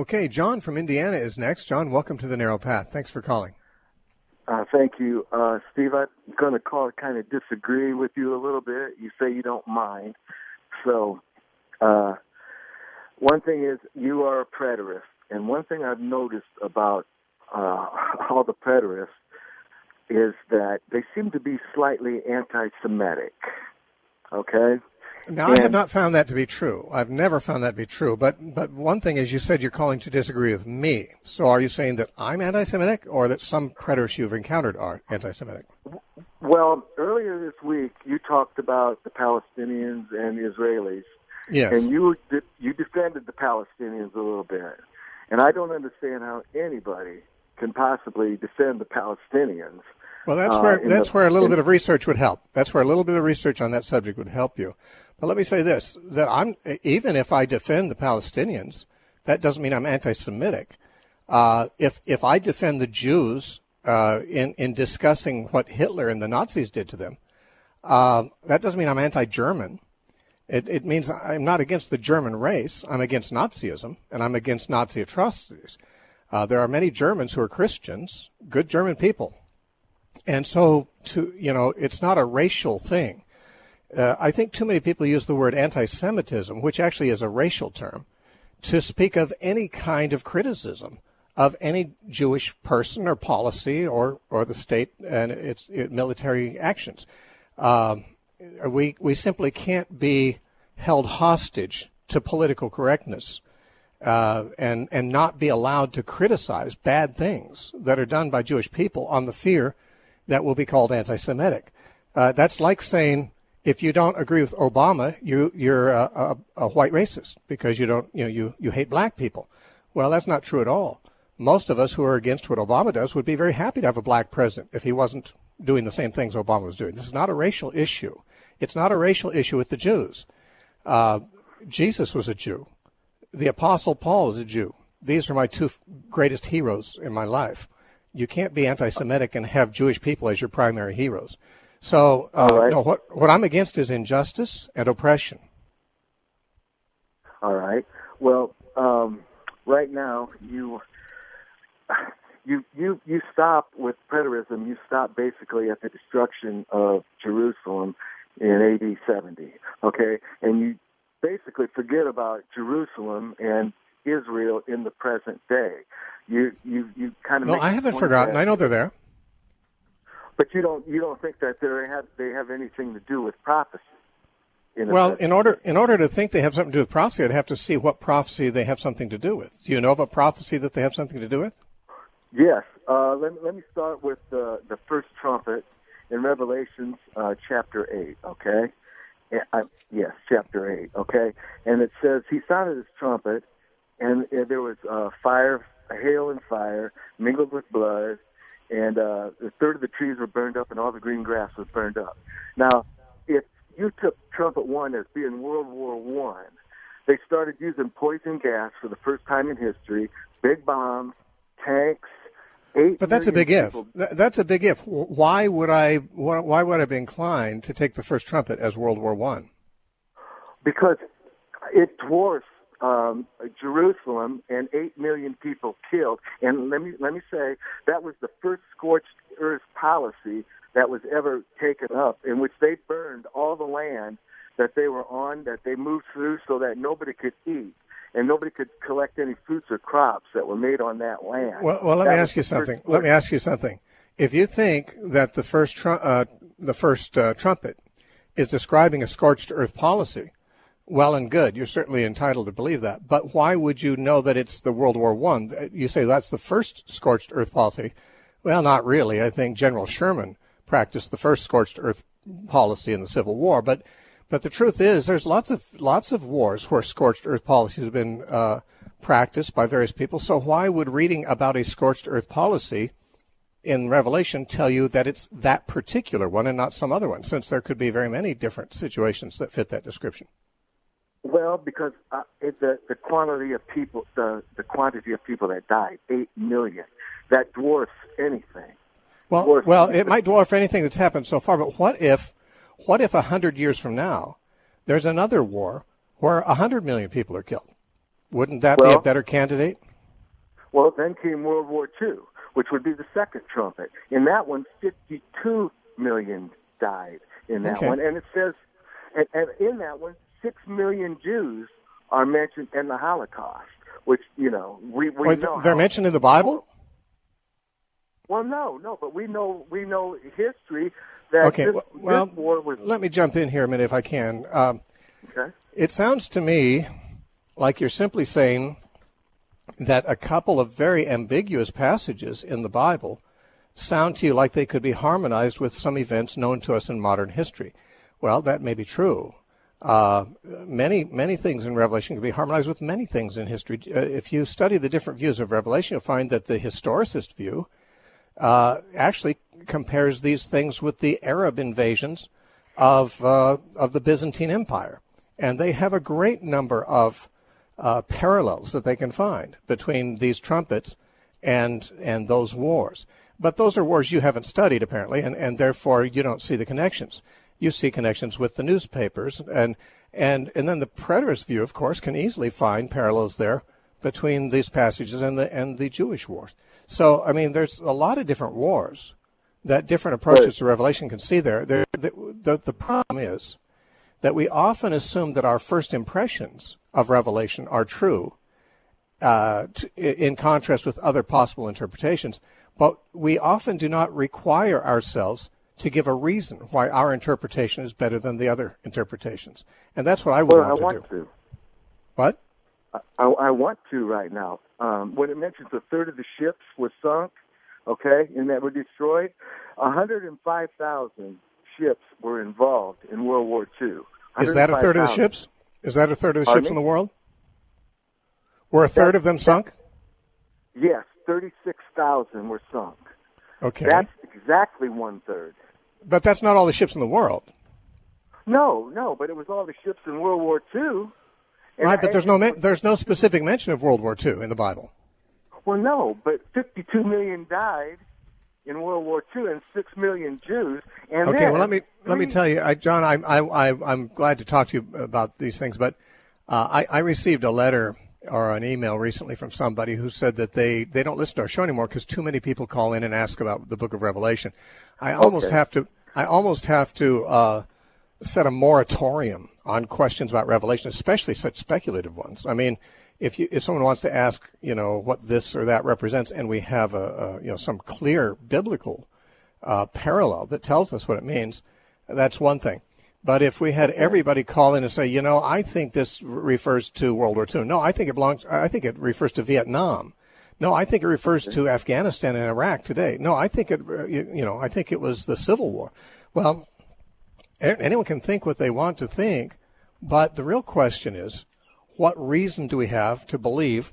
Okay, John from Indiana is next. John, welcome to the Narrow Path. Thanks for calling. Thank you. Steve, I'm going to kind of disagree with you a little bit. You say you don't mind. So one thing is you are a preterist. And one thing I've noticed about all the preterists is that they seem to be slightly anti-Semitic. Okay? Now, I have not found that to be true. I've never found that to be true. But one thing is you said you're calling to disagree with me. So are you saying that I'm anti-Semitic or that some preterists you've encountered are anti-Semitic? Well, earlier this week you talked about the Palestinians and Israelis. Yes. And you defended the Palestinians a little bit. And I don't understand how anybody can possibly defend the Palestinians. Well, that's where a little bit of research would help. That's where a little bit of research on that subject would help you. But let me say this, that even if I defend the Palestinians, that doesn't mean I'm anti-Semitic. If I defend the Jews in discussing what Hitler and the Nazis did to them, that doesn't mean I'm anti-German. It means I'm not against the German race. I'm against Nazism, and I'm against Nazi atrocities. There are many Germans who are Christians, good German people. And so, it's not a racial thing. I think too many people use the word anti-Semitism, which actually is a racial term, to speak of any kind of criticism of any Jewish person or policy or the state and its military actions. We simply can't be held hostage to political correctness and not be allowed to criticize bad things that are done by Jewish people on the fear that will be called anti-Semitic. That's like saying if you don't agree with Obama, you're a white racist because you hate black people. Well, that's not true at all. Most of us who are against what Obama does would be very happy to have a black president if he wasn't doing the same things Obama was doing. This is not a racial issue. It's not a racial issue with the Jews. Jesus was a Jew. The Apostle Paul was a Jew. These are my two greatest heroes in my life. You can't be anti-Semitic and have Jewish people as your primary heroes. So, right. No, what I'm against is injustice and oppression. All right. Well, right now you stop with preterism. You stop basically at the destruction of Jerusalem in AD 70. Okay, and you basically forget about Jerusalem and Israel in the present day. You kind of no, I haven't forgotten. I know they're there. But you don't think that they have anything to do with prophecy? Well, in order to think they have something to do with prophecy, I'd have to see what prophecy they have something to do with. Do you know of a prophecy that they have something to do with? Yes. Let me start with the first trumpet in Revelations chapter 8. Okay. Yes, chapter 8. Okay, and it says he sounded his trumpet, and there was fire, hail, and fire mingled with blood. And a third of the trees were burned up, and all the green grass was burned up. Now, if you took trumpet one as being World War I, they started using poison gas for the first time in history, big bombs, tanks, 8 But that's a big people. if. That's a big if. Why would I be inclined to take the first trumpet as World War I? Because it dwarfs Jerusalem and 8 million people killed. And let me say that was the first scorched earth policy that was ever taken up, in which they burned all the land that they were on, that they moved through, so that nobody could eat and nobody could collect any fruits or crops that were made on that land. Well, let me ask you something. If you think that the first trumpet is describing a scorched earth policy, well and good. You're certainly entitled to believe that. But why would you know that it's the World War I? You say that's the first scorched earth policy. Well, not really. I think General Sherman practiced the first scorched earth policy in the Civil War. But the truth is, there's lots of wars where scorched earth policies have been practiced by various people. So why would reading about a scorched earth policy in Revelation tell you that it's that particular one and not some other one, since there could be very many different situations that fit that description? Well, because the quantity of people, the quantity of people that died, 8 million, that dwarfs anything. Well, it might dwarf anything that's happened so far. But what if 100 years from now, there's another war where 100 million people are killed? Wouldn't that be a better candidate? Well, then came World War II, which would be the second trumpet. In that one, 52 million died in that one. And it says, and in that one, 6 million Jews are mentioned in the Holocaust, which, we know. They're mentioned in the Bible? Well, no, but we know history that this war was... Let me jump in here a minute if I can. Okay. It sounds to me like you're simply saying that a couple of very ambiguous passages in the Bible sound to you like they could be harmonized with some events known to us in modern history. Well, that may be true. Many things in Revelation can be harmonized with many things in history. If you study the different views of Revelation, you'll find that the historicist view actually compares these things with the Arab invasions of the Byzantine Empire. And they have a great number of parallels that they can find between these trumpets and those wars. But those are wars you haven't studied, apparently, and therefore you don't see the connections. You see connections with the newspapers, and then the preterist view, of course, can easily find parallels there between these passages and the Jewish wars. So, I mean, there's a lot of different wars that different approaches to Revelation can see there. The problem is that we often assume that our first impressions of Revelation are true in contrast with other possible interpretations, but we often do not require ourselves to give a reason why our interpretation is better than the other interpretations. And that's what I would want to do. What? I want to right now. When it mentions a third of the ships were sunk, okay, and that were destroyed, 105,000 ships were involved in World War II. Is that a third of the ships? Is that a third of the ships in the world? Were a third of them sunk? Yes, 36,000 were sunk. Okay. That's exactly one-third. But that's not all the ships in the world. No, but it was all the ships in World War II. Right, but there's no specific mention of World War II in the Bible. Well, no, but 52 million died in World War II and 6 million Jews. And okay, well, let me tell you, John, I'm glad to talk to you about these things, but I received a letter or an email recently from somebody who said that they don't listen to our show anymore because too many people call in and ask about the Book of Revelation. I almost have to set a moratorium on questions about Revelation, especially such speculative ones. I mean, if someone wants to ask, what this or that represents, and we have some clear biblical parallel that tells us what it means, that's one thing. But if we had everybody call in and say, I think this refers to World War II. No, I think it refers to Vietnam. No, I think it refers to Afghanistan and Iraq today. No, I think it was the Civil War. Well, anyone can think what they want to think, but the real question is, what reason do we have to believe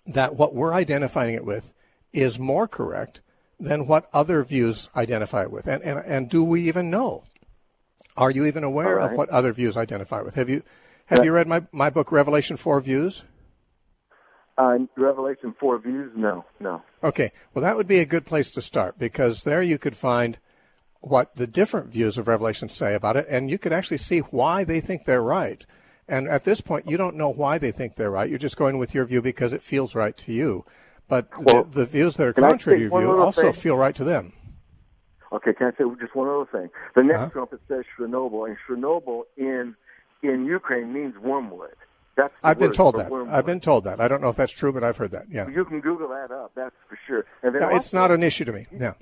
that what we're identifying it with is more correct than what other views identify it with? And do we even know? Are you even aware of what other views identify with? Have you read my book, Revelation 4 Views? Revelation 4 Views? No. Okay. Well, that would be a good place to start, because there you could find what the different views of Revelation say about it, and you could actually see why they think they're right. And at this point, you don't know why they think they're right. You're just going with your view because it feels right to you. But the views that are contrary to your view also feel right to them. Okay, can I say just one other thing? The next trumpet says Chernobyl, and Chernobyl in Ukraine means wormwood. That's I've been told that. I don't know if that's true, but I've heard that. Yeah. You can Google that up. That's for sure. And then it's not an issue to me. Yeah.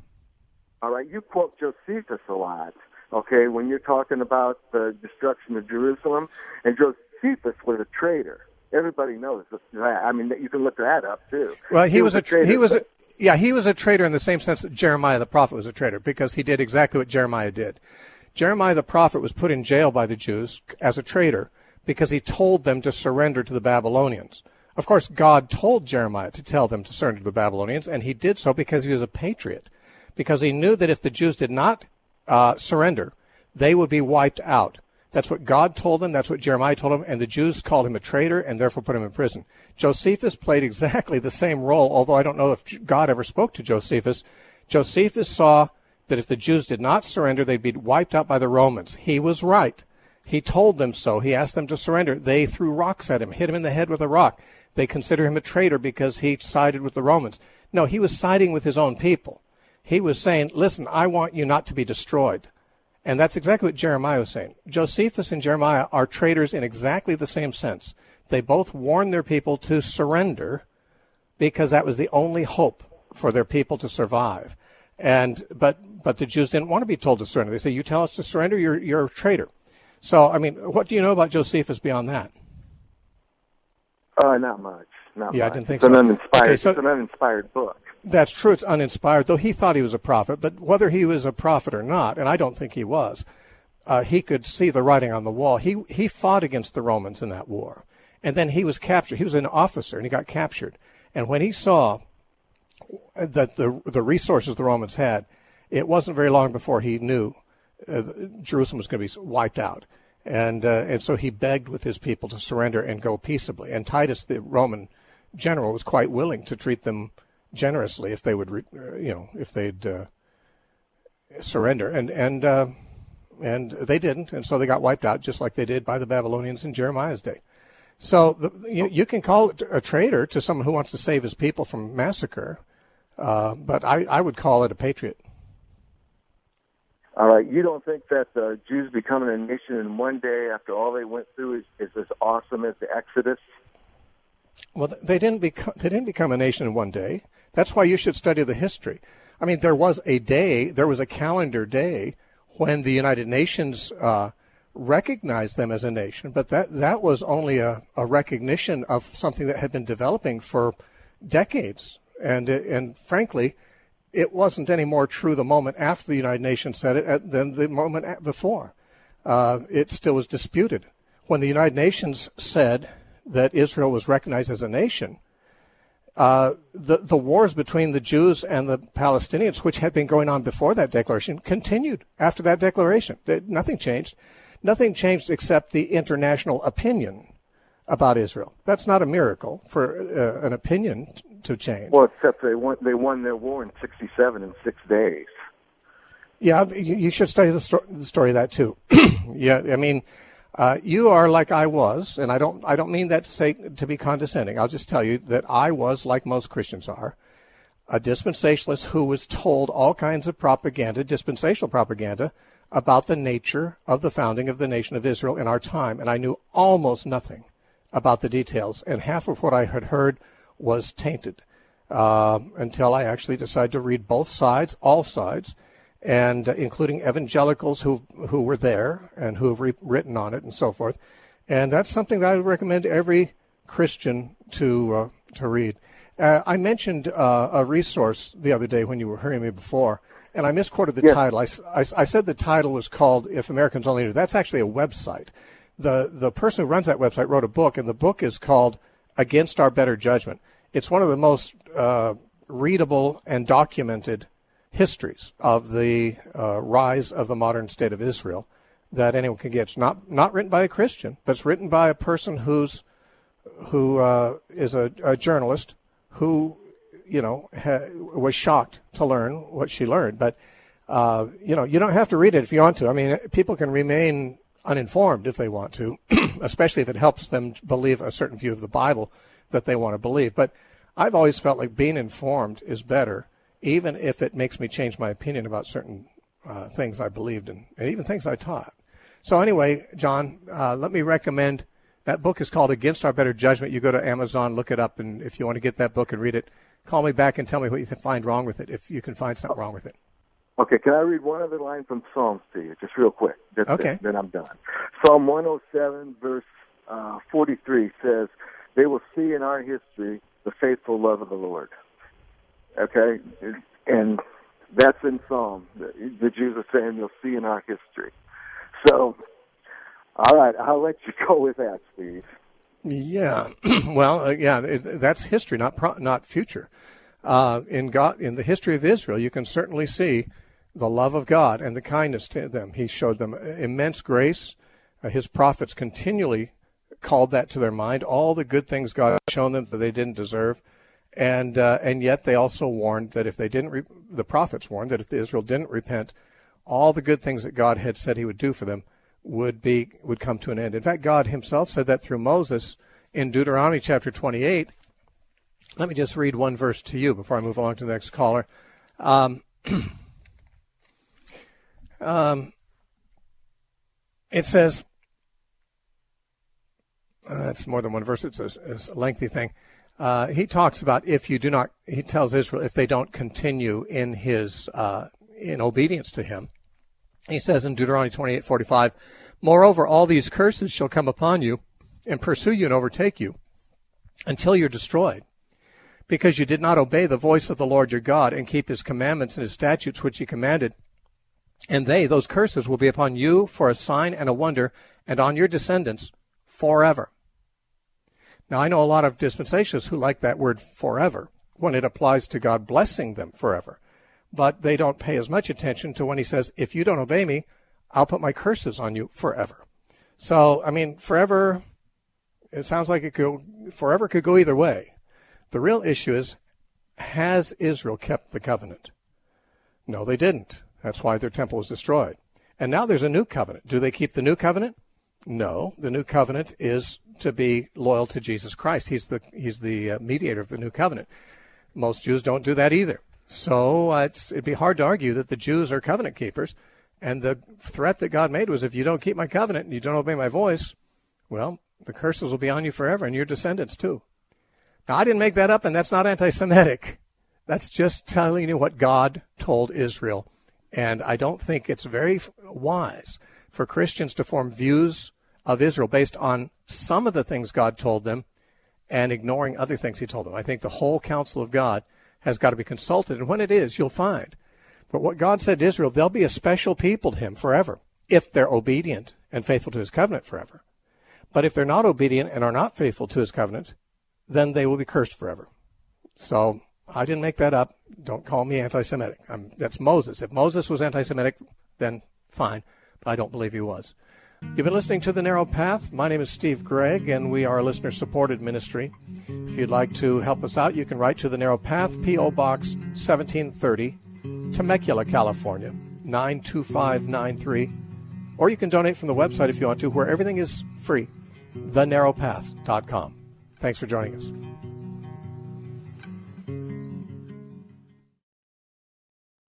All right. You quote Josephus a lot. Okay, when you're talking about the destruction of Jerusalem, and Josephus was a traitor. Everybody knows that. I mean, you can look that up too. Well, he was a traitor. He was a traitor in the same sense that Jeremiah the prophet was a traitor, because he did exactly what Jeremiah did. Jeremiah the prophet was put in jail by the Jews as a traitor because he told them to surrender to the Babylonians. Of course, God told Jeremiah to tell them to surrender to the Babylonians, and he did so because he was a patriot, because he knew that if the Jews did not surrender, they would be wiped out. That's what God told them. That's what Jeremiah told him. And the Jews called him a traitor and therefore put him in prison. Josephus played exactly the same role, although I don't know if God ever spoke to Josephus. Josephus saw that if the Jews did not surrender, they'd be wiped out by the Romans. He was right. He told them so. He asked them to surrender. They threw rocks at him, hit him in the head with a rock. They consider him a traitor because he sided with the Romans. No, he was siding with his own people. He was saying, listen, I want you not to be destroyed. And that's exactly what Jeremiah was saying. Josephus and Jeremiah are traitors in exactly the same sense. They both warned their people to surrender because that was the only hope for their people to survive. But the Jews didn't want to be told to surrender. They say, you tell us to surrender, you're a traitor. So, I mean, what do you know about Josephus beyond that? Not much. Not much. I didn't think so. It's an uninspired book. That's true. It's uninspired, though he thought he was a prophet. But whether he was a prophet or not, and I don't think he was, he could see the writing on the wall. He fought against the Romans in that war. And then he was captured. He was an officer, and he got captured. And when he saw that the resources the Romans had, it wasn't very long before he knew Jerusalem was going to be wiped out. And so he begged with his people to surrender and go peaceably. And Titus, the Roman general, was quite willing to treat them generously if they would, if they'd surrender. And they didn't, and so they got wiped out just like they did by the Babylonians in Jeremiah's day. So you can call it a traitor to someone who wants to save his people from massacre, but I would call it a patriot. All right. You don't think that the Jews becoming a nation in one day after all they went through is as awesome as the Exodus? Well, they didn't become a nation in one day. That's why you should study the history. I mean, there was a calendar day when the United Nations recognized them as a nation, but that was only a recognition of something that had been developing for decades. And frankly, it wasn't any more true the moment after the United Nations said it than the moment before. It still was disputed. When the United Nations said that Israel was recognized as a nation, the wars between the Jews and the Palestinians, which had been going on before that declaration, continued after that declaration. Nothing changed. Nothing changed except the international opinion about Israel. That's not a miracle for an opinion to change. Well, except they won their war in 1967 in 6 days. Yeah, you should study the story of that too. Yeah, I mean, you are like I was, and I don't mean that to be condescending. I'll just tell you that I was, like most Christians are, a dispensationalist who was told all kinds of propaganda, dispensational propaganda, about the nature of the founding of the nation of Israel in our time, and I knew almost nothing about the details, and half of what I had heard was tainted until I actually decided to read both sides, all sides, and including evangelicals who were there and who have written on it and so forth. And that's something that I would recommend every Christian to read. I mentioned a resource the other day when you were hearing me before, and I misquoted the title. I said the title was called If Americans Only Knew. That's actually a website. The person who runs that website wrote a book, and the book is called Against Our Better Judgment. It's one of the most readable and documented histories of the rise of the modern state of Israel that anyone can get. It's not written by a Christian, but it's written by a person who is a journalist who, was shocked to learn what she learned. But, you don't have to read it if you want to. I mean, people can remain uninformed if they want to, especially if it helps them believe a certain view of the Bible that they want to believe. But I've always felt like being informed is better, even if it makes me change my opinion about certain things I believed in, and even things I taught. So anyway, John, let me recommend that book is called Against Our Better Judgment. You go to Amazon, look it up, and if you want to get that book and read it, call me back and tell me what you find wrong with it, if you can find something wrong with it. Okay, can I read one other line from Psalms to you, just real quick? Okay. Then I'm done. Psalm 107, verse 43 says, "They will see in our history the faithful love of the Lord." Okay? And that's in Psalm. The Jews are saying they'll see in our history. So, all right, I'll let you go with that, Steve. Yeah, well, that's history, not future. In the history of Israel, you can certainly see the love of God and the kindness to them. He showed them immense grace. His prophets continually called that to their mind, all the good things God had shown them that they didn't deserve. And yet they also warned that if they didn't, the prophets warned that if Israel didn't repent, all the good things that God had said he would do for them would come to an end. In fact, God himself said that through Moses in Deuteronomy chapter 28, let me just read one verse to you before I move along to the next caller. It says, it's more than one verse, it's a lengthy thing. He talks about he tells Israel if they don't continue in in obedience to him. He says in Deuteronomy 28:45, moreover, all these curses shall come upon you and pursue you and overtake you until you're destroyed, because you did not obey the voice of the Lord your God and keep his commandments and his statutes which he commanded. And those curses, will be upon you for a sign and a wonder, and on your descendants forever. Now, I know a lot of dispensationalists who like that word forever when it applies to God blessing them forever. But they don't pay as much attention to when he says, if you don't obey me, I'll put my curses on you forever. So, I mean, forever, it sounds like forever could go either way. The real issue is, has Israel kept the covenant? No, they didn't. That's why their temple was destroyed. And now there's a new covenant. Do they keep the new covenant? No. The new covenant is to be loyal to Jesus Christ. He's the mediator of the new covenant. Most Jews don't do that either. So it'd be hard to argue that the Jews are covenant keepers. And the threat that God made was, if you don't keep my covenant and you don't obey my voice, well, the curses will be on you forever and your descendants too. Now, I didn't make that up, and that's not anti-Semitic. That's just telling you what God told Israel. And I don't think it's very wise for Christians to form views of Israel based on some of the things God told them and ignoring other things he told them. I think the whole counsel of God has got to be consulted. And when it is, you'll find. But what God said to Israel, they'll be a special people to him forever if they're obedient and faithful to his covenant forever. But if they're not obedient and are not faithful to his covenant, then they will be cursed forever. So I didn't make that up. Don't call me anti-Semitic. That's Moses. If Moses was anti-Semitic, then fine. But I don't believe he was. You've been listening to The Narrow Path. My name is Steve Gregg, and we are a listener-supported ministry. If you'd like to help us out, you can write to The Narrow Path, P.O. Box 1730, Temecula, California, 92593. Or you can donate from the website if you want to, where everything is free, thenarrowpath.com. Thanks for joining us.